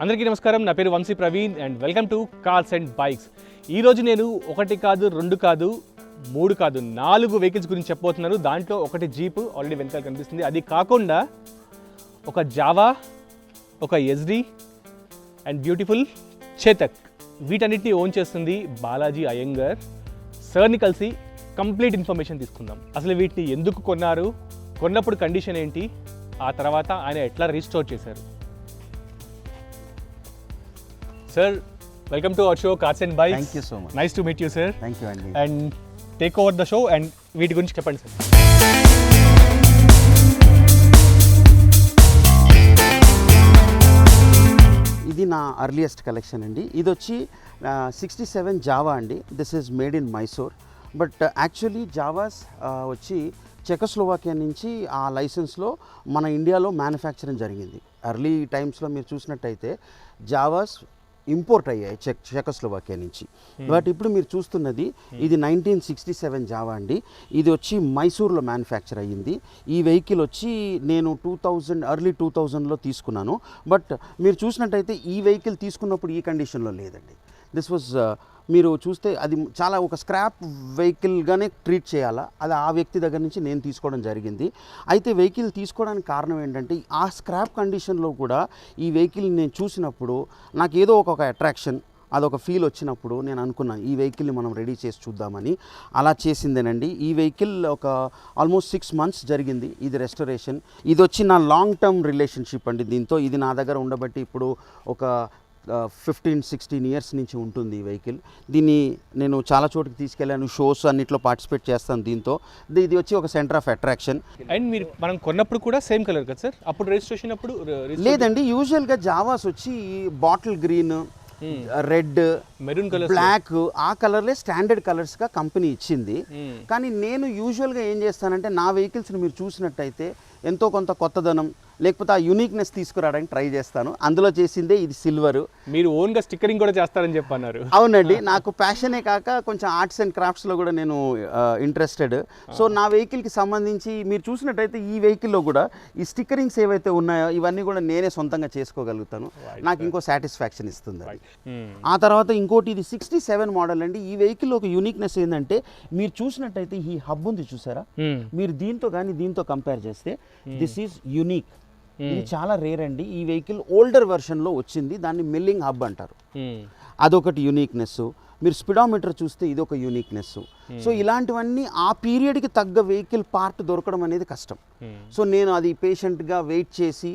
అందరికీ నమస్కారం. నా పేరు Vamsi Praveen and welcome to cars and bikes. ఈరోజు నేను ఒకటి కాదు, రెండు కాదు, మూడు కాదు, 4 వెహికల్స్ గురించి చెప్పబోతున్నాను. దాంట్లో ఒకటి జీప్ ఆల్రెడీ వెనకాల కనిపిస్తుంది. అది కాకుండా ఒక జావా, ఒక ఎస్డి అండ్ బ్యూటిఫుల్ చేతక్, వీటన్నిటిని ఓన్ చేస్తుంది బాలాజీ అయ్యంగర్. సార్ని కలిసి కంప్లీట్ ఇన్ఫర్మేషన్ తీసుకుందాం. అసలు వీటిని ఎందుకు కొన్నారు, కొన్నప్పుడు కండిషన్ ఏంటి, ఆ తర్వాత ఆయన ఎట్లా రీస్టోర్ చేశారు. Sir, welcome to our show Cars and Bikes. Thank you so much. Nice to meet you, sir. Thank you, Andy. And take over the show and వీటి గురించి చెప్పండి సార్. ఇది నా అర్లియస్ట్ కలెక్షన్ అండి. ఇది వచ్చి 67 జావా అండి. This is made in Mysore. But actually Jawas వచ్చి చెకోస్లోవాకియా నుంచి ఆ లైసెన్స్లో మన ఇండియాలో మ్యానుఫ్యాక్చరింగ్ జరిగింది. ఎర్లీ టైమ్స్లో మీరు చూసినట్టయితే జావాస్ ఇంపోర్ట్ అయ్యాయి చెకోస్లోవాకియా నుంచి. బట్ ఇప్పుడు మీరు చూస్తున్నది ఇది 1967 జావా అండి. ఇది వచ్చి మైసూర్లో మ్యానుఫ్యాక్చర్ అయ్యింది. ఈ వెహికల్ వచ్చి నేను ఎర్లీ 2000లో తీసుకున్నాను. బట్ మీరు చూసినట్టయితే ఈ వెహికల్ తీసుకున్నప్పుడు ఈ కండిషన్లో లేదండి. దిస్ వాజ్ మీరు చూస్తే అది చాలా ఒక స్క్రాప్ వెహికల్గానే ట్రీట్ చేయాలా, అది ఆ వ్యక్తి దగ్గర నుంచి నేను తీసుకోవడం జరిగింది. అయితే వెహికల్ తీసుకోవడానికి కారణం ఏంటంటే ఆ స్క్రాప్ కండిషన్లో కూడా ఈ వెహికల్ నేను చూసినప్పుడు నాకు ఏదో ఒక అట్రాక్షన్, అదొక ఫీల్ వచ్చినప్పుడు నేను అనుకున్నాను ఈ వెహికల్ని మనం రెడీ చేసి చూద్దామని. అలా చేసిందేనండి. ఈ వెహికల్ ఒక ఆల్మోస్ట్ 6 months జరిగింది ఇది రెస్టోరేషన్. ఇది వచ్చి నా లాంగ్ టర్మ్ రిలేషన్షిప్ అండి దీంతో. ఇది నా దగ్గర ఉండబట్టి ఇప్పుడు ఒక 15-16 years నుంచి ఉంటుంది ఈ వెహికల్. దీన్ని నేను చాలా చోటుకి తీసుకెళ్ళాను, షోస్ అన్నిట్లో పార్టిసిపేట్ చేస్తాను దీంతో. ఇది వచ్చి ఒక సెంటర్ ఆఫ్ అట్రాక్షన్. అండ్ మీరు మనం కొన్నప్పుడు కూడా సేమ్ కలర్ కదా సార్? అప్పుడు రిజిస్ట్రేషన్ అప్పుడు లేదండి, యూజువల్గా జావాస్ వచ్చి bottle green, red, maroon colour, black, ఆ కలర్లే స్టాండర్డ్ కలర్స్గా కంపెనీ ఇచ్చింది. కానీ నేను యూజువల్గా ఏం చేస్తానంటే నా వెహికల్స్ని మీరు చూసినట్టయితే ఎంతో కొంత కొత్తదనం లేకపోతే ఆ యూనిక్నెస్ తీసుకురావడానికి ట్రై చేస్తాను. అందులో చేసిందే ఇది సిల్వరు. మీరు ఓన్గా స్టిక్కరింగ్ కూడా చేస్తారని చెప్పన్నారు. అవునండి, నాకు ప్యాషనే కాక కొంచెం ఆర్ట్స్ అండ్ క్రాఫ్ట్స్లో కూడా నేను ఇంట్రెస్టెడ్. సో నా వెహికల్కి సంబంధించి మీరు చూసినట్టయితే ఈ వెహికల్లో కూడా ఈ స్టిక్కరింగ్స్ ఏవైతే ఉన్నాయో ఇవన్నీ కూడా నేనే సొంతంగా చేసుకోగలుగుతాను. నాకు ఇంకో సాటిస్ఫాక్షన్ ఇస్తుంది. ఆ తర్వాత ఇంకోటి ఇది 67 మోడల్ అండి. ఈ వెహికల్లో ఒక యూనిక్నెస్ ఏంటంటే మీరు చూసినట్టయితే ఈ హబ్ ఉంది చూసారా, మీరు దీంతో కానీ దీంతో కంపేర్ చేస్తే దిస్ ఈజ్ యూనిక్. ఇది చాలా రేర్ అండి. ఈ వెహికల్ ఓల్డర్ వెర్షన్లో వచ్చింది, దాన్ని మిల్లింగ్ హబ్ అంటారు. అదొకటి యూనిక్నెస్. మీరు స్పీడోమీటర్ చూస్తే ఇదొక యూనిక్నెస్. సో ఇలాంటివన్నీ ఆ పీరియడ్కి తగ్గ వెహికల్ పార్ట్ దొరకడం అనేది కష్టం. సో నేను అది పేషెంట్గా వెయిట్ చేసి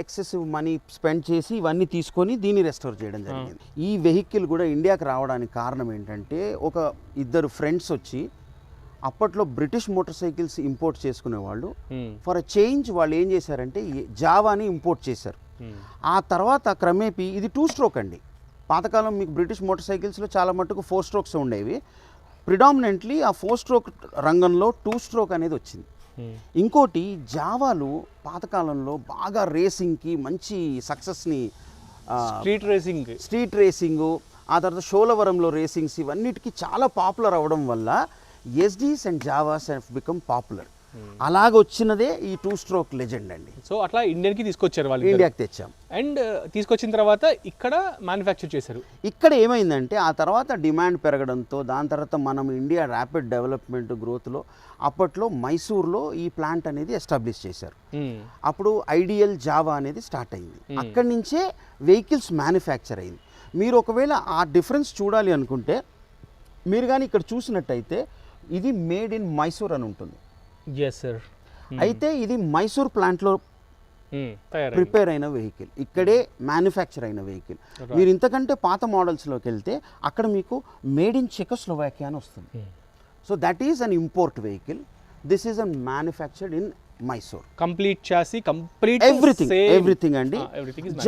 ఎక్సెసివ్ మనీ స్పెండ్ చేసి ఇవన్నీ తీసుకొని దీన్ని రెస్టోర్ చేయడం జరిగింది. ఈ వెహికల్ కూడా ఇండియాకి రావడానికి కారణం ఏంటంటే ఒక ఇద్దరు ఫ్రెండ్స్ వచ్చి అప్పట్లో బ్రిటిష్ మోటార్ సైకిల్స్ ఇంపోర్ట్ చేసుకునేవాళ్ళు. ఫర్ అ చేంజ్ వాళ్ళు ఏం చేశారంటే జావాని ఇంపోర్ట్ చేశారు. ఆ తర్వాత క్రమేపీ ఇది 2 stroke అండి. పాతకాలం మీకు బ్రిటిష్ మోటార్ సైకిల్స్లో చాలా మట్టుకు 4 strokes ఉండేవి. ప్రిడామినెంట్లీ ఆ 4 stroke రంగంలో 2 stroke అనేది వచ్చింది. ఇంకోటి జావాలు పాతకాలంలో బాగా రేసింగ్కి మంచి సక్సెస్ని, స్ట్రీట్ రేసింగ్, ఆ తర్వాత షోలవరంలో రేసింగ్స్, ఇవన్నిటికీ చాలా పాపులర్ అవ్వడం వల్ల ఎస్డీస్ and Javas have become popular. అలాగ వచ్చినదే ఈ 2 stroke లెజెండ్ అండి. సో అట్లా ఇండియాకి తీసుకొచ్చారు వాళ్ళు, ఇండియాకి తెచ్చాం. అండ్ తీసుకొచ్చిన తర్వాత ఇక్కడ మ్యానుఫ్యాక్చర్ చేశారు. ఇక్కడ ఏమైందంటే ఆ తర్వాత డిమాండ్ పెరగడంతో దాని తర్వాత మనం ఇండియా ర్యాపిడ్ డెవలప్మెంట్ గ్రోత్లో అప్పట్లో మైసూర్లో ఈ ప్లాంట్ అనేది ఎస్టాబ్లిష్ చేశారు. అప్పుడు ఐడియల్ జావా అనేది స్టార్ట్ అయింది. అక్కడి నుంచే వెహికల్స్ మ్యానుఫ్యాక్చర్ అయింది. మీరు ఒకవేళ ఆ డిఫరెన్స్ చూడాలి అనుకుంటే మీరు కానీ ఇక్కడ చూసినట్టయితే ఇది మేడ్ ఇన్ మైసూర్ అని ఉంటుంది. Yes sir. అయితే ఇది మైసూర్ ప్లాంట్లో ప్రిపేర్ అయిన వెహికల్, ఇక్కడే మ్యానుఫ్యాక్చర్ అయిన వెహికల్. మీరు ఇంతకంటే పాత మోడల్స్లోకి వెళ్తే అక్కడ మీకు మేడ్ ఇన్ చెకోస్లోవాకియా అని వస్తుంది. So that is an import vehicle. This is an manufactured in Mysore. Complete chassis, complete everything అండి.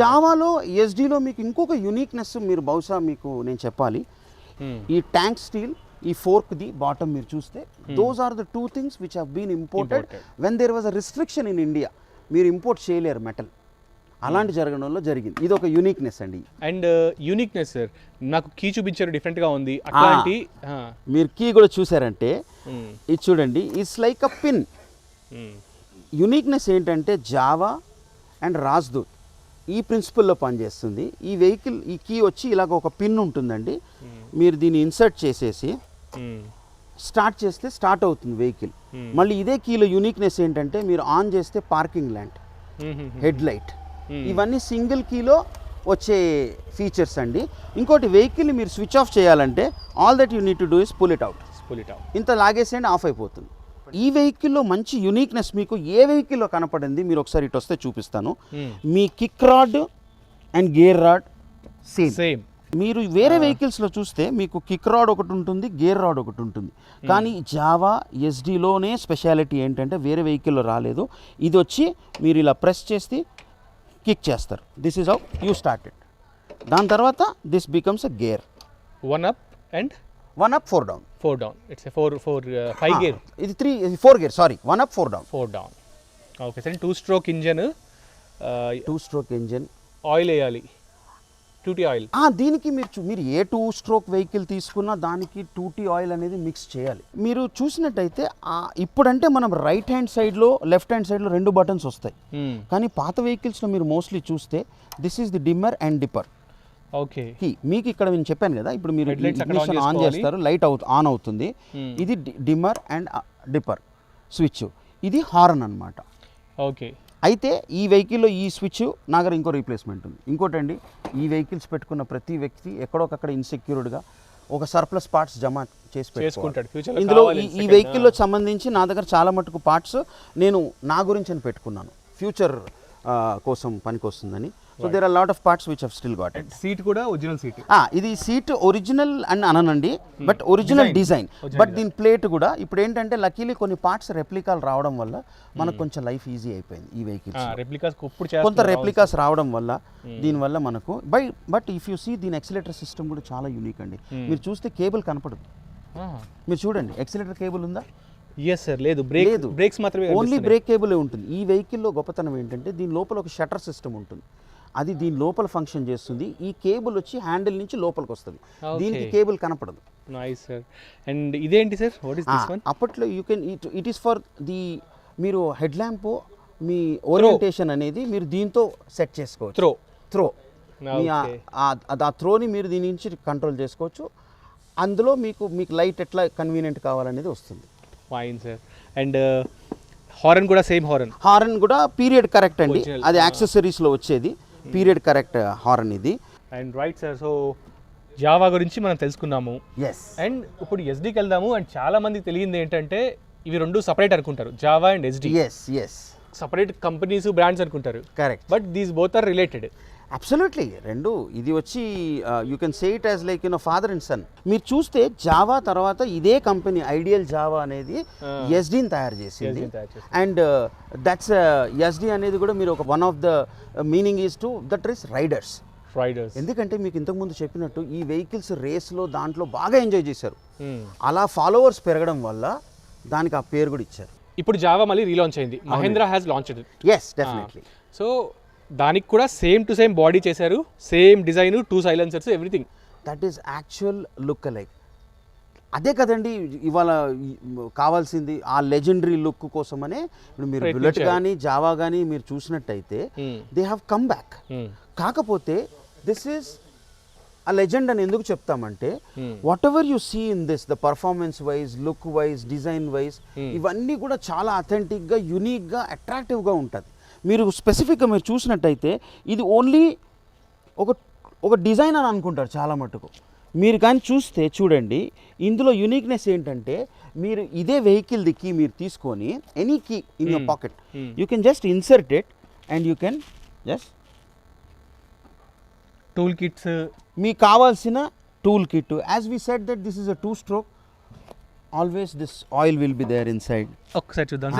జావాలో ఎస్డీలో మీకు ఇంకొక యూనిక్నెస్ మీరు బహుశా మీకు నేను చెప్పాలి. ఈ ట్యాంక్ స్టీల్, ఈ ఫోర్క్ ది బాటమ్ మీరు చూస్తే those are the 2 things which have been imported when there was a restriction in India. మీరు ఇంపోర్ట్ చేయలేరు మెటల్, అలాంటి జరగడంలో జరిగింది. ఇది ఒక యూనిక్నెస్ అండి. అండ్ యూనిక్నెస్ సార్, నాకు కీ చూపించారు, డిఫరెంట్గా ఉంది. అట్లాంటి మీరు కీ కూడా చూసారంటే ఇది చూడండి, it's like a pin. Uniqueness ఏంటంటే జావా అండ్ రాజ్దూత్ ఈ ప్రిన్సిపల్లో పనిచేస్తుంది. ఈ వెహికల్ ఈ కీ వచ్చి ఇలాగ ఒక పిన్ ఉంటుందండి. మీరు దీన్ని ఇన్సర్ట్ చేసేసి స్టార్ట్ చేస్తే స్టార్ట్ అవుతుంది వెహికల్. మళ్ళీ ఇదే కీలో యూనిక్నెస్ ఏంటంటే మీరు ఆన్ చేస్తే పార్కింగ్ ల్యాండ్, హెడ్ లైట్, ఇవన్నీ సింగిల్ కీలో వచ్చే ఫీచర్స్ అండి. ఇంకోటి వెహికల్ మీరు స్విచ్ ఆఫ్ చేయాలంటే all that you need to do is pull it out. ఇంత లాగేసేయండి, ఆఫ్ అయిపోతుంది. ఈ వెహికల్లో మంచి యూనిక్నెస్ మీకు ఏ వెహికల్లో కనపడింది మీరు ఒకసారి ఇటు వస్తే చూపిస్తాను. మీ kick rod and gear rod same. మీరు వేరే వెహికల్స్లో చూస్తే మీకు కిక్ రాడ్ ఒకటి ఉంటుంది, గేర్ రాడ్ ఒకటి ఉంటుంది. కానీ జావా ఎస్డీలోనే స్పెషాలిటీ ఏంటంటే వేరే వెహికల్లో రాలేదు. ఇది వచ్చి మీరు ఇలా ప్రెస్ చేసి కిక్ చేస్తారు. This is how you started. దాని తర్వాత this becomes a gear. 1 up and 1 up 4 down. 4 down. It's a 5 gear. ఇది 4 gear. Sorry, 1 up 4 down. 4 down. Okay, so 2-stroke engine. 2-stroke engine. Oil వేయాలి, 2T oil. దీనికి మీరు ఏ 2-stroke vehicle తీసుకున్నా దానికి 2T oil అనేది mix చేయాలి. మీరు చూసినట్టయితే ఇప్పుడంటే మనం రైట్ హ్యాండ్ సైడ్లో లెఫ్ట్ హ్యాండ్ సైడ్లో 2 బటన్స్ వస్తాయి. కానీ పాత వెహికల్స్లో మీరు మోస్ట్లీ చూస్తే this is the dimmer and dipper. Okay, మీకు ఇక్కడ నేను చెప్పాను కదా, ఇప్పుడు మీరు ఇగ్నిషన్ ఆన్ చేస్తారు, లైట్ ఆన్ అవుతుంది. ఇది డిమ్మర్ అండ్ డిప్పర్ స్విచ్, ఇది హార్న్ అన్నమాట. ఓకే, అయితే ఈ వెహికల్లో ఈ స్విచ్ నా దగ్గర ఇంకో రీప్లేస్మెంట్ ఉంది. ఇంకోటండి, ఈ వెహికల్స్ పెట్టుకున్న ప్రతి వ్యక్తి ఎక్కడొకక్కడ ఇన్సెక్యూర్డ్గా ఒక సర్ప్లస్ పార్ట్స్ జమ చేసి పెట్టుకుంటాడు. ఇందులో ఈ వెహికల్లో సంబంధించి నా దగ్గర చాలా మటుకు పార్ట్స్ నేను నా గురించి అని పెట్టుకున్నాను, ఫ్యూచర్ కోసం పనికొస్తుందని. So there are lot of parts which have still got it. Seat కూడా ఒరిజినల్ సీట్. ఇది సీట్ ఒరిజినల్ అని అననండి, బట్ ఒరిజినల్ డిజైన్. బట్ దీని ప్లేట్ కూడా ఇప్పుడు ఏంటంటే లక్కీలీ కొన్ని పార్ట్స్ రెప్లికాలు రావడం వల్ల మనకు కొంచెం లైఫ్ ఈజీ అయిపోయింది ఈ వెహికల్స్. కొంత రెప్లికాస్ రావడం వల్ల దీనివల్ల మనకు బట్ ఇఫ్ యూ సీ దీని ఎక్సిలేటర్ సిస్టమ్ కూడా చాలా యూనిక్ అండి. మీరు చూస్తే కేబుల్ కనపడదు. మీరు చూడండి, ఎక్సిలేటర్ కేబుల్ ఉందా? ఎస్ సార్, లేదు. బ్రేక్స్ మాత్రమే, ఓన్లీ బ్రేక్ కేబులే ఉంటుంది. ఈ వెహికల్లో గొప్పతనం ఏంటంటే దీని లోపల ఒక షట్టర్ సిస్టమ్ ఉంటుంది, అది దీని లోపల ఫంక్షన్ చేస్తుంది. ఈ కేబుల్ వచ్చి హ్యాండిల్ నుంచి లోపలికి వస్తుంది, దీనికి కేబుల్ కనపడదు. Nice sir. అండ్ ఇదేంటి sir, what is this one? అప్పట్లో you can it is for the మీరు హెడ్ ల్యాంప్ మీ ఓరియంటేషన్ అనేది మీరు దీంతో సెట్ చేసుకోవచ్చు. త్రో ఆ త్రోని మీరు దీని నుంచి కంట్రోల్ చేసుకోవచ్చు. అందులో మీకు లైట్ ఎట్లా కన్వీనియంట్ కావాలనేది వస్తుంది. Fine sir. అండ్ హారన్ కూడా సేమ్ హారన్ కూడా పీరియడ్ కరెక్ట్ అండి, అది యాక్సెసరీస్లో వచ్చేది పీరియడ్ కరెక్ట్ హారన్ ఇది. And right sir, so Java గురించి మనం తెలుసుకున్నాము. ఎస్. అండ్ ఇప్పుడు ఎస్డీకి వెళ్దాము. అండ్ చాలా మందికి తెలియంది ఏంటంటే ఇవి 2 సపరేట్ అనుకుంటారు, Jawa and Yezdi. Yes, separate companies brands అనుకుంటారు. Correct. But these both are related. Absolutely. రెండు ఇది వచ్చి you can say it as like father and son. మీరు చూస్తే జావా తర్వాత ఇదే కంపెనీ ఐడియల్ జావా అనేది ఎస్డీని తయారు చేసింది. అండ్ దట్స్ ఎస్డీ అనేది కూడా మీరు ఒక one of the meaning is to that is riders. ఎందుకంటే మీకు ఇంతకుముందు చెప్పినట్టు ఈ వెహికల్స్ రేస్లో దాంట్లో బాగా ఎంజాయ్ చేశారు. అలా ఫాలోవర్స్ పెరగడం వల్ల దానికి ఆ పేరు కూడా ఇచ్చారు. ఇప్పుడు జావా మళ్ళీ రీలాంచ్ అయింది, Mahindra has launched it. Yes, definitely. So దానికి కూడా సేమ్ టు సేమ్ బాడీ చేశారు, same design, 2 silencers, everything. That is actual look like. అదే కదండి ఇవాళ కావాల్సింది, ఆ లెజెండరీ లుక్ కోసమనే. ఇప్పుడు మీరు బుల్లెట్ కానీ జావా కానీ మీరు చూసినట్టయితే దే హ్యావ్ కమ్ బ్యాక్. కాకపోతే దిస్ ఈజ్ ఆ లెజెండ్ అని ఎందుకు చెప్తామంటే whatever you see in this, the performance wise, look wise, design wise, ఇవన్నీ కూడా చాలా అథెంటిక్గా, యూనిక్గా, అట్రాక్టివ్గా ఉంటుంది. మీరు స్పెసిఫిక్గా మీరు చూసినట్టయితే ఇది ఓన్లీ ఒక డిజైన్ అని అనుకుంటారు చాలా మటుకు. మీరు కానీ చూడండి ఇందులో యూనిక్నెస్ ఏంటంటే మీరు ఇదే వెహికల్ ది కీ మీరు తీసుకొని any key in your pocket you can just insert it and you can just tool kits, మీకు కావాల్సిన tool kit. As we said that this is a 2-stroke, always this oil will be there inside. ఒకసారి చూద్దాం.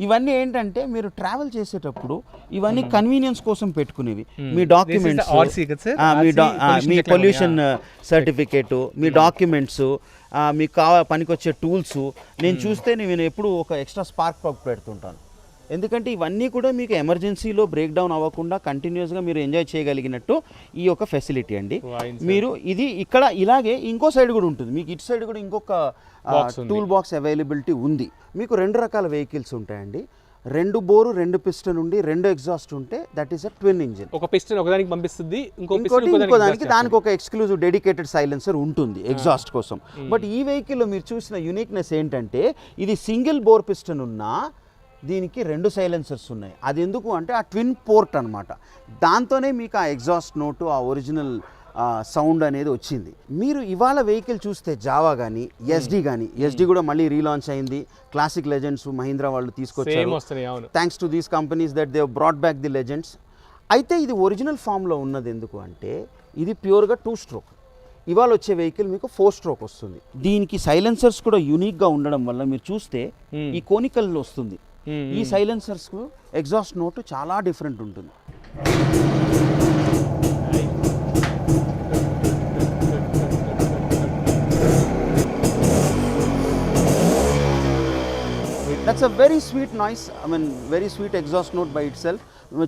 ఇవన్నీ ఏంటంటే మీరు travel చేసేటప్పుడు ఇవన్నీ convenience కోసం పెట్టుకునేవి. మీ డాక్యుమెంట్స్, మీ పొల్యూషన్ సర్టిఫికేట్, మీ డాక్యుమెంట్స్, మీకు పనికొచ్చే టూల్స్. నేను చూస్తే నేను ఎప్పుడు ఒక ఎక్స్ట్రా స్పార్క్ ప్లగ్ పెడుతుంటాను. ఎందుకంటే ఇవన్నీ కూడా మీకు ఎమర్జెన్సీలో బ్రేక్ డౌన్ అవ్వకుండా కంటిన్యూస్గా మీరు ఎంజాయ్ చేయగలిగినట్టు ఈ యొక్క ఫెసిలిటీ అండి. మీరు ఇది ఇక్కడ ఇలాగే ఇంకో సైడ్ కూడా ఉంటుంది, మీకు ఇటు సైడ్ కూడా ఇంకొక టూల్ బాక్స్ అవైలబిలిటీ ఉంది. మీకు 2 రకాల వెహికల్స్ ఉంటాయండి. రెండు బోరు 2 పిస్టన్ ఉండి 2 ఎగ్జాస్ట్ ఉంటే that is a twin engine. ఒక పిస్టన్ ఒకదానికి పంపిస్తుంది, ఇంకోటి దానికి ఒక ఎక్స్క్లూజివ్ డెడికేటెడ్ సైలెన్సర్ ఉంటుంది ఎగ్జాస్ట్ కోసం. బట్ ఈ వెహికల్లో మీరు చూసిన యూనిక్నెస్ ఏంటంటే ఇది సింగిల్ బోర్ పిస్టన్ ఉన్నా దీనికి 2 సైలెన్సర్స్ ఉన్నాయి. అది ఎందుకు అంటే ఆ ట్విన్ పోర్ట్ అనమాట. దాంతోనే మీకు ఆ ఎగ్జాస్ట్ నోటు, ఆ ఒరిజినల్ సౌండ్ అనేది వచ్చింది. మీరు ఇవాళ వెహికల్ చూస్తే జావా కానీ ఎస్డి కూడా మళ్ళీ రీలాంచ్ అయింది. క్లాసిక్ లెజెండ్స్ మహీంద్రా వాళ్ళు తీసుకొచ్చారు. Thanks to these companies that they brought back the legends. అయితే ఇది ఒరిజినల్ ఫామ్లో ఉన్నది ఎందుకు అంటే ఇది ప్యూర్గా 2 స్ట్రోక్. ఇవాళ వచ్చే వెహికల్ మీకు 4 స్ట్రోక్ వస్తుంది. దీనికి సైలెన్సర్స్ కూడా యూనిక్గా ఉండడం వల్ల మీరు చూస్తే ఈ కోనికల్ వస్తుంది. ఈ సైలెన్సర్స్కు ఎగ్జాస్ట్ నోటు చాలా డిఫరెంట్ ఉంటుంది. That's a very sweet noise. I mean, very sweet exhaust note by itself.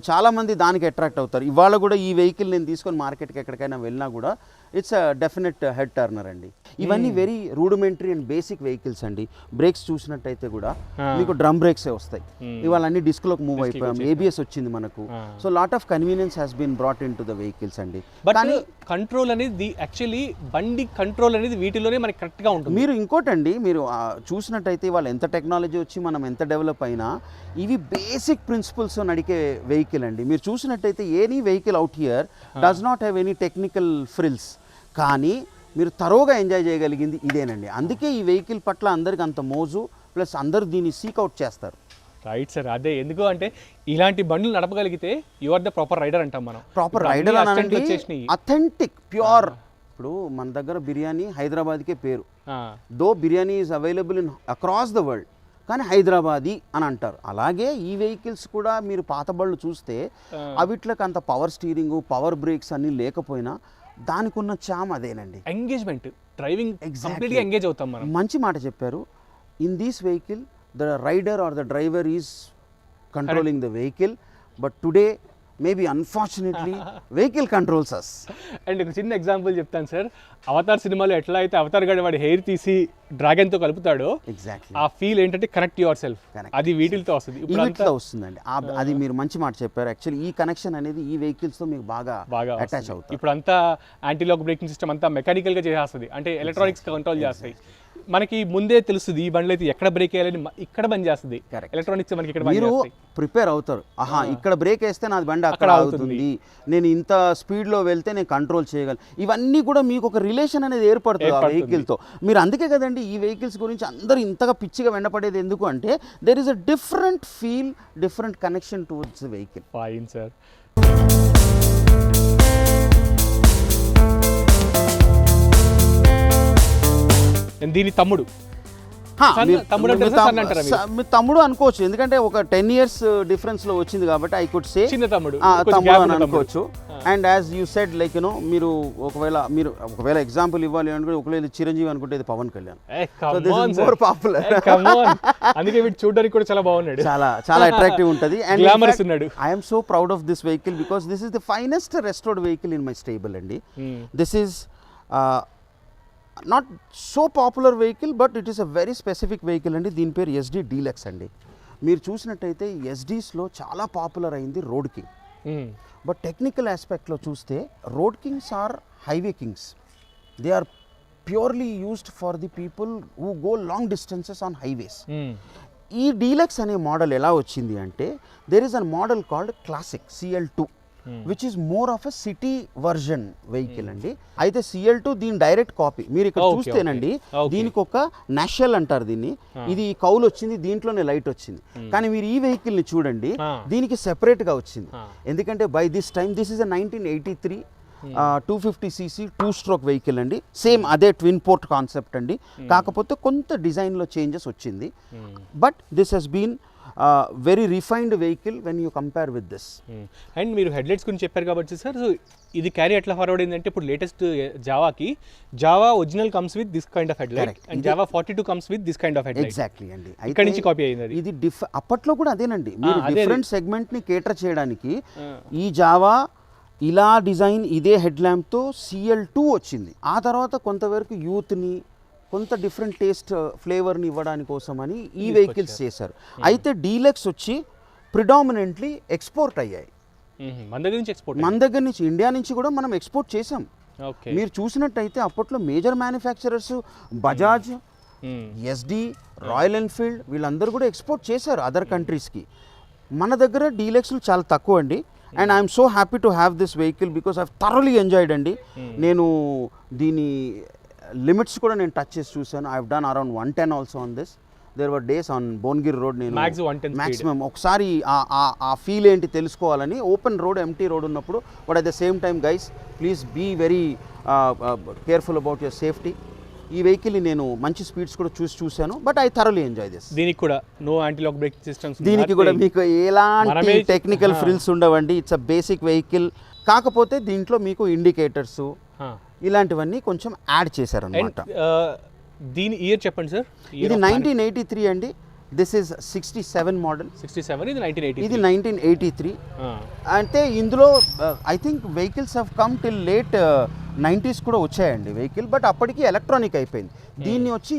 చాలామంది దానికి అట్రాక్ట్ అవుతారు. ఇవాళ కూడా ఈ వెహికల్ నేను తీసుకొని మార్కెట్కి ఎక్కడికైనా వెళ్ళినా కూడా it's a definite head Turner అండి. ఇవన్నీ very rudimentary and basic vehicles అండి. బ్రేక్స్ చూసినట్టయితే కూడా మీకు డ్రమ్ బ్రేక్సే వస్తాయి. ఇవాళ అన్ని డిస్క్లోకి మూవ్ అయిపోయాం, ఏబిఎస్ వచ్చింది మనకు. So lot of convenience has been brought into the vehicles అండి. కానీ కంట్రోల్ అనేది యాక్చువల్లీ బండి కంట్రోల్ అనేది వీటిలోనే మనకి కరెక్ట్గా ఉంటుంది. మీరు ఇంకోటండి, మీరు చూసినట్టయితే వాళ్ళు ఎంత టెక్నాలజీ వచ్చి మనం ఎంత డెవలప్ అయినా ఇవి బేసిక్ ప్రిన్సిపల్స్ నడికే వెహికల్ అండి. మీరు చూసినట్టయితే any vehicle out here does not have any technical frills, కానీ మీరు తరోగా ఎంజాయ్ చేయగలిగింది ఇదేనండి. అందుకే ఈ వెహికల్ పట్ల అందరికి అంత మోజు, ప్లస్ అందరు దీన్ని సీక్అవుట్ చేస్తారు. రైట్ సార్, అదే ఎందుకు అంటే ఇలాంటి బండ్లు నడపగలిగితే you are the proper rider అంటాం మనం. ప్రాపర్ రైడర్ అనండి, అథెంటిక్ ప్యూర్. ఇప్పుడు మన దగ్గర బిర్యానీ హైదరాబాద్కే పేరు. Though biryani is available in across the world, కానీ హైదరాబాదీ అని అంటారు. అలాగే ఈ వెహికల్స్ కూడా మీరు పాత బళ్ళు చూస్తే అవిట్లకి అంత పవర్ స్టీరింగ్, పవర్ బ్రేక్స్ అన్నీ లేకపోయినా దానికి ఉన్న చామ్ అదేనండి. ఎంగేజ్మెంట్, డ్రైవింగ్ కంప్లీట్గా ఎంగేజ్ అవుతాం మనం. మంచి మాట చెప్పారు. In this vehicle the rider or the driver is controlling the vehicle, but today maybe unfortunately vehicle controls us. And ఒక చిన్న ఎగ్జాంపుల్ చెప్తాను సార్. అవతార్ సినిమాలో ఎట్లా అయితే అవతార్ గడి వాడి హెయిర్ తీసి డ్రాగన్తో కలుపుతాడో, ఎగ్జాక్ట్లీ ఆ ఫీల్ ఏంటంటే కనెక్ట్ యువర్ సెల్ఫ్, అది వీటితో వస్తుంది. వీటితో వస్తుందండి. అది మీరు మంచి మాట చెప్పారు. యాక్చువల్లీ ఈ కనెక్షన్ అనేది ఈ వెహికల్స్తో మీకు బాగా అటాచ్ అవుతుంది. ఇప్పుడు అంతా యాంటీ లాక్ బ్రేకింగ్ సిస్టమ్ అంతా మెకానికల్గా చేసేస్తుంది, అంటే ఎలక్ట్రానిక్స్ కంట్రోల్ చేస్తాయి. మనకి ముందే తెలుస్తుంది ఈ బండ్లు అయితే ఎక్కడ బ్రేక్ వేయాలని, ఇక్కడ బంద్ చేస్తుంది ఎలక్ట్రానిక్స్. మనకి ఇక్కడ మీరు ప్రిపేర్ అవుతారు, ఆహా ఇక్కడ బ్రేక్ వేస్తే నాది బండి అక్కడ అవుతుంది, నేను ఇంత స్పీడ్లో వెళ్తే నేను కంట్రోల్ చేయగలను. ఇవన్నీ కూడా మీకు ఒక రిలేషన్ అనేది ఏర్పడుతుంది ఆ వెహికల్తో. మీరు అందుకే కదండి ఈ వెహికల్స్ గురించి అందరూ ఇంతగా పిచ్చిగా వెంటపడేది. ఎందుకు అంటే there is a different feel, different connection towards the vehicle. Fine sir. దీని తమ్ముడు తమ్ముడు అనుకోవచ్చు, ఎందుకంటే ఒక 10 years డిఫరెన్స్ లో వచ్చింది కాబట్టి ఐ కుడ్ సే చిన్న తమ్ముడు అని అనుకోవచ్చు. And as you said like you know, మీరు ఒకవేళ ఎగ్జాంపుల్ ఇవ్వాలి అనుకుంటే, ఒకవేళ చిరంజీవి అనుకుంటే ఇది పవన్ కళ్యాణ్. మోర్ పాపులర్, అందుకే వీడు చూడడానికి కూడా చాలా బాగున్నాడు, చాలా అట్రాక్టివ్ ఉంటుంది. అండ్ గ్లామరస్ ఉన్నాడు. I'm so proud of this vehicle because this is the finest restored vehicle in my stable అండి. This is not so popular vehicle, but it is a very specific vehicle అండి. దీని పేరు SD deluxe అండి. మీరు చూసినట్టయితే ఎస్డీస్లో చాలా popular అయింది road king. But technical ఆస్పెక్ట్లో చూస్తే road kings are highway kings. They are purely used for the people who go long distances on highways. ఈ డీలక్స్ అనే మోడల్ ఎలా వచ్చింది అంటే, there is a model called classic CL2, which is more of a city version vehicle అండి. అయితే CL2 దీని direct copy. మీరు ఇక్కడ చూస్తేనండి దీనికి ఒక నాషల్ అంటారు దీన్ని, ఇది కౌలు వచ్చింది, దీంట్లోనే లైట్ వచ్చింది. కానీ మీరు ఈ వెహికల్ ని చూడండి, దీనికి సెపరేట్ గా వచ్చింది. ఎందుకంటే by this time this is 1983 250cc 2-stroke vehicle అండి. సేమ్ అదే ట్విన్ పోర్ట్ కాన్సెప్ట్ అండి, కాకపోతే కొంత డిజైన్లో చేంజెస్ వచ్చింది. But this has been very refined vehicle when you compare with this. And మీరు హెడ్లైట్స్ గురించి చెప్పారు కాబట్టి సార్, సో ఇది క్యారీ ఎట్లా ఫార్వర్డ్ అయిందంటే, ఇప్పుడు latest Jawa original comes with this kind of headlight and Jawa 42 comes with this kind of headlight. Exactly అండి. ఇక్కడ నుంచి కాపీ అయింది ఇది. అప్పట్లో కూడా అదేనండి, మీరు డిఫరెంట్ సెగ్మెంట్ ని కేటర్ చేయడానికి ఈ జావా ఇలా డిజైన్ ఇదే హెడ్ ల్యాంప్తో CL2 వచ్చింది. ఆ తర్వాత కొంతవరకు యూత్ని కొంత డిఫరెంట్ టేస్ట్ ఫ్లేవర్ని ఇవ్వడానికి కోసమని ఈ వెహికల్స్ చేశారు. అయితే డీలక్స్ వచ్చి ప్రిడామినెంట్లీ ఎక్స్పోర్ట్ అయ్యాయి. మన దగ్గర నుంచి ఎక్స్పోర్ట్, మన దగ్గర నుంచి ఇండియా నుంచి కూడా మనం ఎక్స్పోర్ట్ చేసాం. మీరు చూసినట్టయితే అప్పట్లో major manufacturers Bajaj, SD, royal Enfield వీళ్ళందరూ కూడా ఎక్స్పోర్ట్ చేశారు అదర్ కంట్రీస్కి. మన దగ్గర డీలక్స్లు చాలా తక్కువ అండి. And I'm so happy to have this vehicle because I thoroughly enjoyed అండి. నేను దీని లిమిట్స్ కూడా నేను టచ్ చేసి చూసాను. I have done around 110 also on this. There were days on Bhuvanagiri road నేను మ్యాక్సిమం ఒకసారి ఆ ఫీల్ ఏంటి తెలుసుకోవాలని ఓపెన్ రోడ్, ఎంటీ రోడ్ ఉన్నప్పుడు. But at the same time guys please be very careful about your safety. ఈ vehicle నేను మంచి speeds కూడా చూశాను. But I thoroughly enjoy this. దీనికి కూడా no anti lock braking systems, దీనికి కూడా మీకు ఎలాంటి టెక్నికల్ ఫ్రిల్స్ ఉండవండి. It's a basic vehicle. కాకపోతే దీంట్లో మీకు ఇండికేటర్స్ ఇలాంటివన్నీ కొంచెం యాడ్ చేశారన్నమాట. దీని ఇయర్ చెప్పండి సార్. ఇది 1983 అండి. This is 67 model. 67, ఇది 1983. ఇది 1983. అంటే ఇందులో I think vehicles have come till late 90s కూడా వచ్చాయండి వెహికల్. బట్ అప్పటికి ఎలక్ట్రానిక్ అయిపోయింది.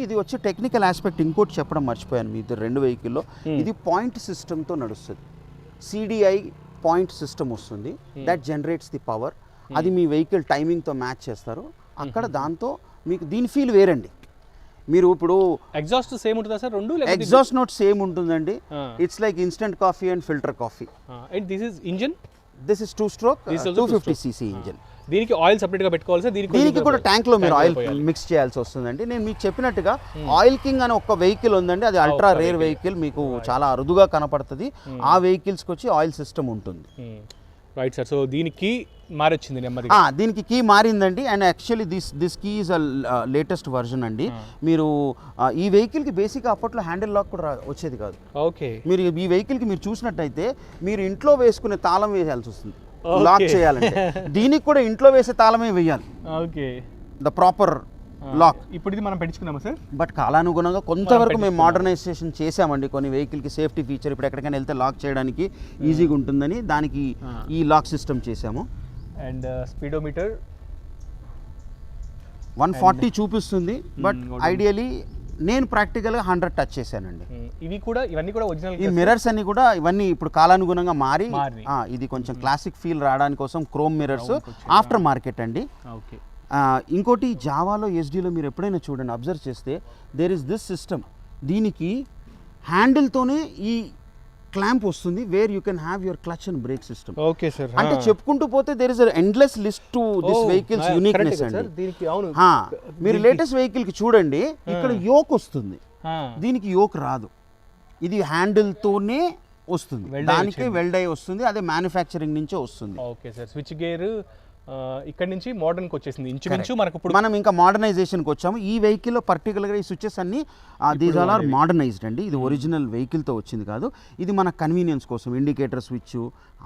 ఇది వచ్చి టెక్నికల్ ఆస్పెక్ట్ ఇంకోటి చెప్పడం మర్చిపోయాను మీ ఇద్దరు రెండు వెహికల్లో. ఇది పాయింట్ సిస్టమ్తో నడుస్తుంది. సిడిఐ పాయింట్ సిస్టమ్ వస్తుంది. That generates the power. అది మీ వెహికల్ టైమింగ్తో మ్యాచ్ చేస్తారు అక్కడ. దాంతో మీకు దీని ఫీల్ వేరండి. మీరు ఇప్పుడు ఎగ్జాస్ట్ సేమ్ ఉంటుందా సార్ రెండు? ఎగ్జాస్ట్ నోట్ సేమ్ ఉంటుందండి. It's like instant coffee and filter coffee. And this is engine, this is 2-stroke 250cc engine. దీనికి ఆయిల్ సెపరేట్ గా పెట్టుకోవాలి సార్. దీనికి కూడా ట్యాంక్ లో మీరు ఆయిల్ మిక్స్ చేయాల్సి వస్తుందండి. నేను మీకు చెప్పినట్టుగా ఆయిల్ కింగ్ అనే ఒక వెహికల్ ఉందండి. అది అల్ట్రా రేర్ వెహికల్, మీకు చాలా అరుదుగా కనపడుతుంది. ఆ వెహికల్స్కి వచ్చి ఆయిల్ సిస్టమ్ ఉంటుంది. Right sir. సో దీనికి మారొచ్చింది నెమ్మదిగా. దీనికి కీ మారిందండి. And actually this key is latest version అండి. మీరు ఈ వెహికల్కి బేసిక్గా అప్పట్లో హ్యాండిల్ లాక్ కూడా వచ్చేది కాదు. ఓకే. మీరు ఈ వెహికల్కి మీరు చూసినట్టయితే మీరు ఇంట్లో వేసుకునే తాళం వేయాల్సి వస్తుంది లాక్ చేయాలంటే. దీనికి కూడా ఇంట్లో వేసే తాళమే వేయాలి. ఓకే. The proper lock. ఇప్పుడు ఇది మనం పెట్టించుకున్నామా సార్? బట్ కాలానుగుణంగా కొంతవరకు మేము మోడర్నైజేషన్ చేసామండి కొన్ని వెహికల్కి. సేఫ్టీ ఫీచర్ ఇప్పుడు ఎక్కడికైనా వెళ్తే లాక్ చేయడానికి ఈజీగా ఉంటుందని దానికి ఈ లాక్ సిస్టమ్ చేసాము. అండ్ స్పీడోమీటర్ 140 చూపిస్తుంది. బట్ ఐడియలీ నేను ప్రాక్టికల్గా 100 టచ్ చేశానండి. ఇవన్నీ కూడా ఒరిజినల్. ఈ మిర్రర్స్ అన్ని కూడా ఇవన్నీ ఇప్పుడు కాలానుగుణంగా మారి ఇది కొంచెం క్లాసిక్ ఫీల్ రావడానికి కోసం క్రోమ్ మిర్రర్స్ ఆఫ్టర్ మార్కెట్ అండి. ఓకే. ఇంకోటి జావాలో ఎస్డీలో మీరు ఎప్పుడైనా చూడండి, అబ్జర్వ్ చేస్తే దేర్ ఇస్ దిస్ సిస్టమ్. దీనికి హ్యాండిల్తోనే ఈ క్లాంప్ వస్తుంది where you can have your clutch and brake system. Okay sir. అంటే చెప్పుకుంటూ పోతే there is endless list to this vehicles uniqueness అండి. మీరు లేటెస్ట్ వెహికల్కి చూడండి, ఇక్కడ యోక్ వస్తుంది, దీనికి యోక్ రాదు. ఇది హ్యాండిల్తోనే వస్తుంది, దానికి వెల్డ్ అయి వస్తుంది. అదే మ్యానుఫ్యాక్చరింగ్ నుంచే వస్తుంది. Okay sir. స్విచ్ గేర్ ఇక్కడ నుంచి మోడర్న్కి వచ్చేసింది ఇంచుమించు మనకు. ఇప్పుడు మనం ఇంకా మోడర్నైజేషన్కి వచ్చాము. ఈ వెహికల్లో పర్టికులర్గా ఈ స్విచెస్ అన్ని దీస్ ఆర్ మోడర్నైజ్డ్ అండి. ఇది ఒరిజినల్ వెహికల్తో వచ్చింది కాదు. ఇది మన కన్వీనియన్స్ కోసం ఇండికేటర్ స్విచ్,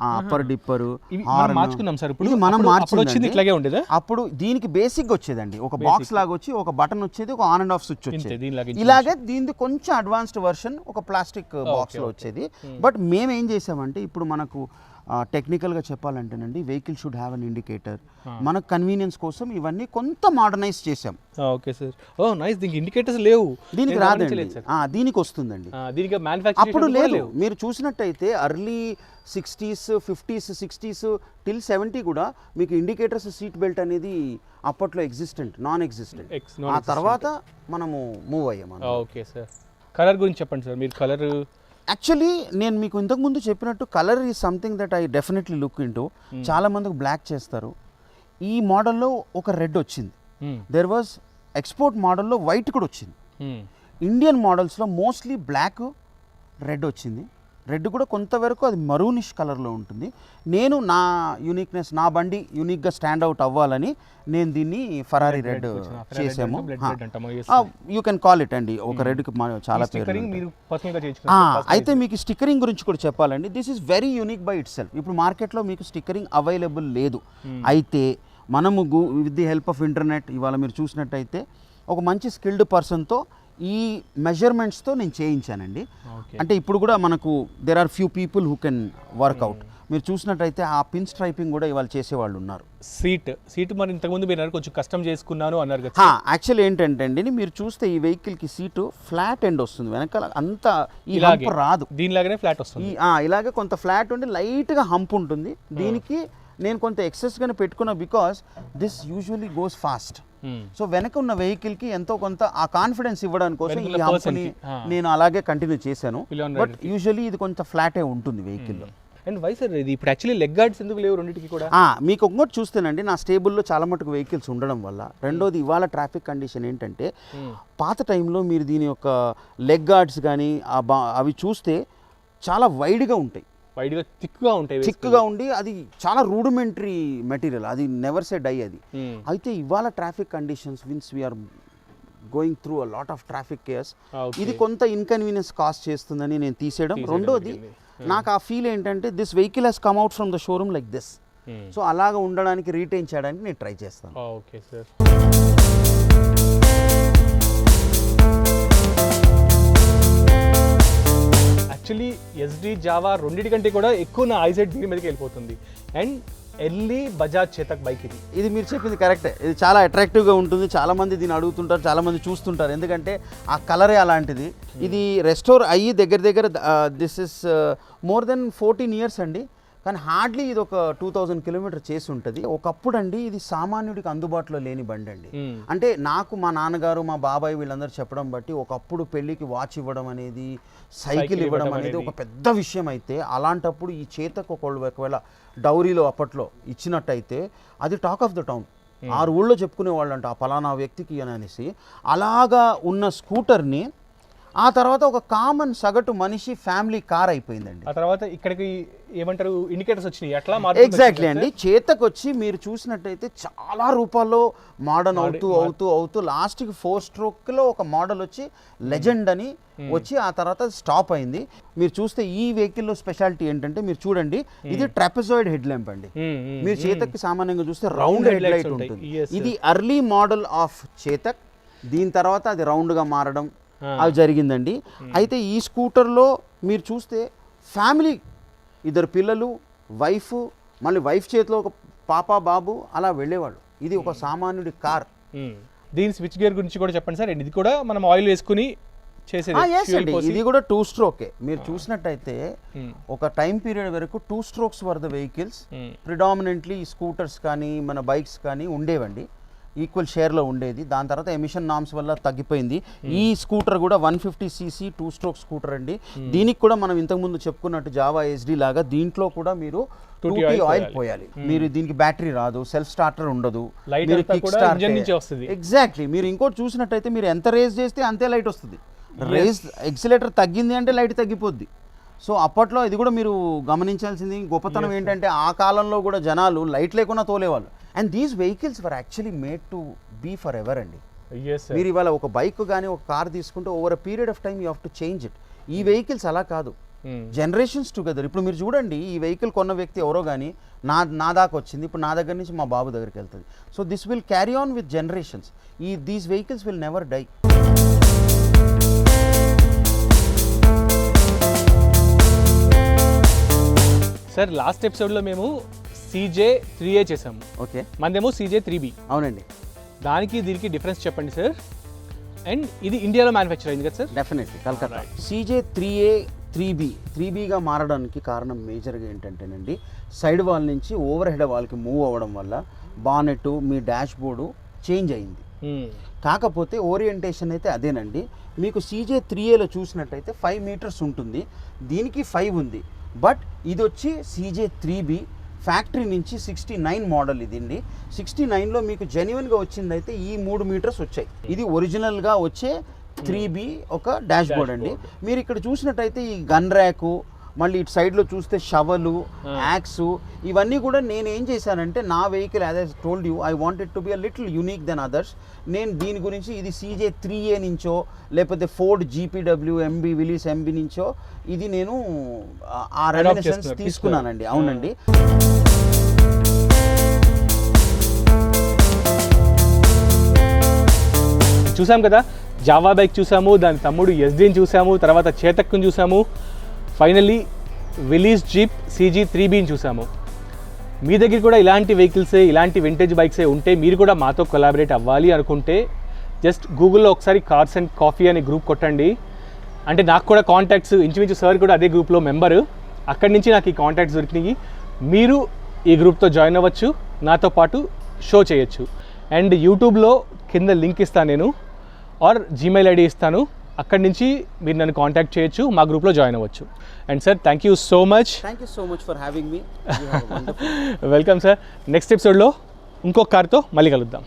అప్పర్ డిప్పర్, మార్చుకున్నాం సార్. ఇది మనం మార్చుకుంది. ఇట్లాగే ఉండేది. అప్పుడు దీనికి బేసిక్ వచ్చేదండి, ఒక బాక్స్ లాగా వచ్చి ఒక బటన్ వచ్చేది, ఒక ఆన్ అండ్ ఆఫ్ స్విచ్ వచ్చేది. ఇలాగే దీనిది కొంచెం అడ్వాన్స్డ్ వర్షన్ ఒక ప్లాస్టిక్ బాక్స్లో వచ్చేది. బట్ మేము ఏం చేసామంటే ఇప్పుడు మనకు టెక్నికల్గా చెప్పాలంటేనండి vehicle should have an indicator. మన కన్వీనియన్స్ కోసం ఇవన్నీ కొంత మోడర్నైజ్ చేసాం. Okay sir. Oh nice. దీనికి ఇండికేటర్స్ లేవు. దీనికి రాదండి, దీనికి వస్తుందండి. దీనికి మ్యానుఫ్యాక్చరింగ్ అప్పుడు లేదు. మీరు చూసినట్టయితే early 60s 50s 60s till 70 కూడా మీకు ఇండికేటర్స్ సీట్ బెల్ట్ అనేది అప్పట్లో నాన్ ఎగ్జిస్టెంట్. ఆ తర్వాత మనము మూవ్ అయ్యాము. Okay sir. కలర్ గురించి చెప్పండి సార్. మీరు కలర్ యాక్చువల్లీ నేను మీకు ఇంతకుముందు చెప్పినట్టు colour is something that I definitely look into. చాలా మందికి బ్లాక్ చేస్తారు. ఈ మోడల్లో ఒక రెడ్ వచ్చింది. దెర్ వాజ్ ఎక్స్పోర్ట్ మోడల్లో వైట్ కూడా వచ్చింది. ఇండియన్ మోడల్స్లో మోస్ట్లీ బ్లాక్, రెడ్ వచ్చింది. రెడ్ కూడా కొంతవరకు అది మరూనిష్ కలర్లో ఉంటుంది. నేను నా యూనిక్నెస్, నా బండి యూనిక్గా స్టాండ్ అవుట్ అవ్వాలని నేను దీన్ని ఫరారీ రెడ్ చేసాము. యూ కెన్ కాల్ ఇట్ అండి. ఒక రెడ్కి చాలా పేరు. అయితే మీకు స్టిక్కరింగ్ గురించి కూడా చెప్పాలండి. This is very unique by it self. ఇప్పుడు మార్కెట్లో మీకు స్టిక్కరింగ్ అవైలబుల్ లేదు. అయితే మనము with the help of internet ఇవాళ మీరు చూసినట్టయితే ఒక మంచి స్కిల్డ్ పర్సన్తో ఈ మెజర్మెంట్స్తో నేను చేయించానండి. అంటే ఇప్పుడు కూడా మనకు there are few people who can work out. మీరు చూసినట్టయితే ఆ పిన్ స్ట్రైపింగ్ కూడా ఇవాళ చేసేవాళ్ళు ఉన్నారు. సీట్ మరి ఇంతకుముందు మీరు అన్నారు కొంచెం కస్టమ్ చేసుకున్నాను అన్నారు కదా. యాక్చువల్ ఏంటంటే అండి మీరు చూస్తే ఈ వెహికల్కి సీటు ఫ్లాట్ ఎండ్ వస్తుంది, వెనకాల అంతా ఈ హంప్ రాదు, దీనిలాగానే ఫ్లాట్ వస్తుంది. ఇలాగే కొంత ఫ్లాట్ ఉండి లైట్గా హంప్ ఉంటుంది. దీనికి నేను కొంత ఎక్సెస్గానే పెట్టుకున్నా because this usually goes fast. So వెనక ఉన్న వెహికల్కి ఎంతో కొంత ఆ కాన్ఫిడెన్స్ ఇవ్వడానికి కోసం ఈ హంప్ని నేను అలాగే కంటిన్యూ చేశాను. బట్ యూజువల్లీ ఇది కొంత ఫ్లాటే ఉంటుంది వెహికల్లో. అండ్ వై సార్ ఇది ఇప్పుడు యాక్చువల్లీ లెగ్ గార్డ్స్ ఎందుకు లేవు రెండింటికి కూడా? మీకు ఒకటి చూస్తేనండి నా స్టేబుల్లో చాలా మటుకు వెహికల్స్ ఉండడం వల్ల, రెండోది ఇవాళ ట్రాఫిక్ కండిషన్ ఏంటంటే పాత టైంలో మీరు దీని యొక్క లెగ్ గార్డ్స్ కానీ అవి చూస్తే చాలా వైడ్గా ఉంటాయి, వైడ్గా థిక్గా ఉంటాయి, థిక్గా ఉండి అది చాలా రూడిమెంటరీ మెటీరియల్, అది నెవర్ సే డై అది. అయితే ఇవాళ traffic conditions means we are going through a lot of traffic cares, ఇది కొంత ఇన్కన్వీనియన్స్ కాస్ట్ చేస్తుందని నేను తీసేయడం. రెండోది నాకు ఆ ఫీల్ ఏంటంటే this vehicle has come out from the showroom like this, so అలాగ ఉండడానికి రీటైన్ చేయడానికి నేను ట్రై చేస్తాను. Okay sir. Actually SD Jawa రెండింటి కంటే కూడా ఎక్కువ నా ఐసెట్ దీని మీదకి వెళ్ళిపోతుంది. And early Bajaj Chetak bike ఇది మీరు చెప్పింది కరెక్టే. ఇది చాలా అట్రాక్టివ్గా ఉంటుంది, చాలామంది దీన్ని అడుగుతుంటారు, చాలామంది చూస్తుంటారు, ఎందుకంటే ఆ కలరే అలాంటిది. ఇది రెస్టోర్ అయ్యి దగ్గర this is more than 14 years అండి, కానీ హార్డ్లీ ఇది ఒక 2000 kilometers చేసి ఉంటుంది. ఒకప్పుడు అండి ఇది సామాన్యుడికి అందుబాటులో లేని బండి అండి. అంటే నాకు మా నాన్నగారు మా బాబాయ్ వీళ్ళందరూ చెప్పడం బట్టి ఒకప్పుడు పెళ్ళికి వాచ్ ఇవ్వడం అనేది, సైకిల్ ఇవ్వడం అనేది ఒక పెద్ద విషయం. అయితే అలాంటప్పుడు ఈ చేతకు ఒకవేళ డౌరీలో అప్పట్లో ఇచ్చినట్టయితే అది టాక్ ఆఫ్ ద టౌన్, 6 ఊళ్ళో చెప్పుకునేవాళ్ళు అంట ఆ పలానా వ్యక్తికి అని అనేసి. అలాగా ఉన్న స్కూటర్ని ఆ తర్వాత ఒక కామన్ సగటు మనిషి ఫ్యామిలీ కార్ అయిపోయిందండి. ఆ తర్వాత ఇక్కడికి ఏమంటారు ఇండికేటర్స్ వచ్చినాయి అట్లా. ఎగ్జాక్ట్లీ అండి. చేతకు వచ్చి మీరు చూసినట్టయితే చాలా రూపాల్లో మోడర్న్ అవుతూ లాస్ట్కి 4 stroke ఒక మోడల్ వచ్చి లెజెండ్ అని వచ్చి ఆ తర్వాత స్టాప్ అయింది. మీరు చూస్తే ఈ వెహికల్లో స్పెషాలిటీ ఏంటంటే మీరు చూడండి, ఇది ట్రాపెజాయిడ్ హెడ్ ల్యాంప్ అండి. మీరు చేతక్కి సామాన్యంగా చూస్తే రౌండ్ హెడ్ లైట్ ఉంటుంది. ఇది ఎర్లీ మోడల్ ఆఫ్ చేతక్, దీని తర్వాత అది రౌండ్గా మారడం అవి జరిగిందండి. అయితే ఈ స్కూటర్లో మీరు చూస్తే ఫ్యామిలీ, 2 పిల్లలు, వైఫ్, మళ్ళీ వైఫ్ చేతిలో ఒక పాప బాబు అలా వెళ్ళేవాళ్ళు. ఇది ఒక సామాన్యుడి కార్. దీని స్విచ్ గేర్ గురించి కూడా చెప్పండి సార్. ఇది కూడా మనం ఆయిల్ వేసుకుని చేసేది. ఇది కూడా 2 stroke. మీరు చూసినట్టయితే ఒక టైం పీరియడ్ వరకు 2 strokes were the vehicles predominantly scooters కానీ మన బైక్స్ కానీ ఉండేవండి, ఈక్వల్ షేర్లో ఉండేది. దాని తర్వాత ఎమిషన్ నామ్స్ వల్ల తగ్గిపోయింది. ఈ స్కూటర్ కూడా 150cc 2 stroke స్కూటర్ అండి. దీనికి కూడా మనం ఇంతకుముందు చెప్పుకున్నట్టు జావా ఎస్డి లాగా దీంట్లో కూడా మీరు 2T ఆయిల్ పోయాలి. మీరు దీనికి బ్యాటరీ రాదు, సెల్ఫ్ స్టార్టర్ ఉండదు, మీరు కిక్ స్టార్ట్. ఎగ్జాక్ట్లీ. మీరు ఇంకోటి చూసినట్టయితే మీరు ఎంత రేస్ చేస్తే అంతే లైట్ వస్తుంది. రేస్ ఎక్సిలేటర్ తగ్గింది అంటే లైట్ తగ్గిపోద్ది. సో అప్పట్లో ఇది కూడా మీరు గమనించాల్సింది గొప్పతనం ఏంటంటే ఆ కాలంలో కూడా జనాలు లైట్ లేకుండా తోలేవాళ్ళు. And these vehicles were actually made to be forever అండి. మీరు ఇవాళ ఒక బైక్ కానీ ఒక కార్ తీసుకుంటే over a period of time you have to change it. ఈ వెహికల్స్ అలా కాదు, జనరేషన్స్ టుగెదర్. ఇప్పుడు మీరు చూడండి, ఈ వెహికల్ కొన్న వ్యక్తి ఎవరో కానీ నా దాకా వచ్చింది, ఇప్పుడు నా దగ్గర నుంచి మా బాబు దగ్గరికి వెళ్తుంది. So this will carry on with generations. These vehicles will never die. Sir last ఎపిసోడ్లో మేము CJ3A చేసాము. ఓకే, మనదేమో CJ3B. అవునండి. దానికి దీనికి డిఫరెన్స్ చెప్పండి సార్. అండ్ ఇది ఇండియాలో మ్యానుఫ్యాక్చర్ అయింది కదా సార్? డెఫినెట్లీ కల్కత్తా. CJ3A 3Bగా మారడానికి కారణం మేజర్గా ఏంటంటేనండి, సైడ్ వాల్ నుంచి ఓవర్ హెడ్ వాల్కి మూవ్ అవ్వడం వల్ల బానెట్ మీ డాష్ బోర్డు చేంజ్ అయింది. కాకపోతే ఓరియంటేషన్ అయితే అదేనండి. మీకు CJ3Aలో చూసినట్టయితే 5 meters ఉంటుంది, దీనికి 5 ఉంది. బట్ ఇది వచ్చి CJ3B ఫ్యాక్టరీ నుంచి 69 మోడల్. ఇది అండి 69లో మీకు జెన్యున్గా వచ్చిందైతే ఈ 3 meters వచ్చాయి. ఇది ఒరిజినల్గా వచ్చే 3B ఒక డాష్ బోర్డ్ అండి. మీరు ఇక్కడ చూసినట్టయితే ఈ గన్ ర్యాకు, మళ్ళీ ఇటు సైడ్లో చూస్తే షవలు, యాక్సు, ఇవన్నీ కూడా నేను ఏం చేశానంటే నా vehicle as I told you I wanted to be a little unique then others. నేను దీని గురించి ఇది CJ3A నుంచో లేకపోతే Ford GPW MB Willys MB నుంచో ఇది నేను ఆ రెమినిసెన్స్ తీసుకున్నానండి. అవునండి. చూసాం కదా, జావా బైక్ చూసాము, దాని తమ్ముడు ఎస్డీని చూసాము, తర్వాత చేతక్ని చూసాము. ఫైనల్లీ విలీస్ జీప్ CG 3Bని చూసాము. మీ దగ్గర కూడా ఇలాంటి వెహికల్సే, ఇలాంటి వింటేజ్ బైక్సే ఉంటే మీరు కూడా మాతో కొలాబరేట్ అవ్వాలి అనుకుంటే జస్ట్ గూగుల్లో ఒకసారి కార్స్ అండ్ కాఫీ అనే గ్రూప్ కొట్టండి. అంటే నాకు కూడా కాంటాక్ట్స్ ఇంచుమించు సార్ కూడా అదే గ్రూప్లో మెంబరు. అక్కడి నుంచి నాకు ఈ కాంటాక్ట్స్ దొరికినాయి. మీరు ఈ గ్రూప్తో జాయిన్ అవ్వచ్చు, నాతో పాటు షో చేయొచ్చు. అండ్ యూట్యూబ్లో కింద లింక్ ఇస్తాను నేను, ఆర్ జీమెయిల్ ఐడి ఇస్తాను. అక్కడి నుంచి మీరు నన్ను కాంటాక్ట్ చేయొచ్చు, మా గ్రూప్లో జాయిన్ అవ్వచ్చు. And sir thank you so much. Thank you so much for having me. Welcome sir. Next ఎపిసోడ్లో ఇంకొక కార్తో మళ్ళీ కలుద్దాం.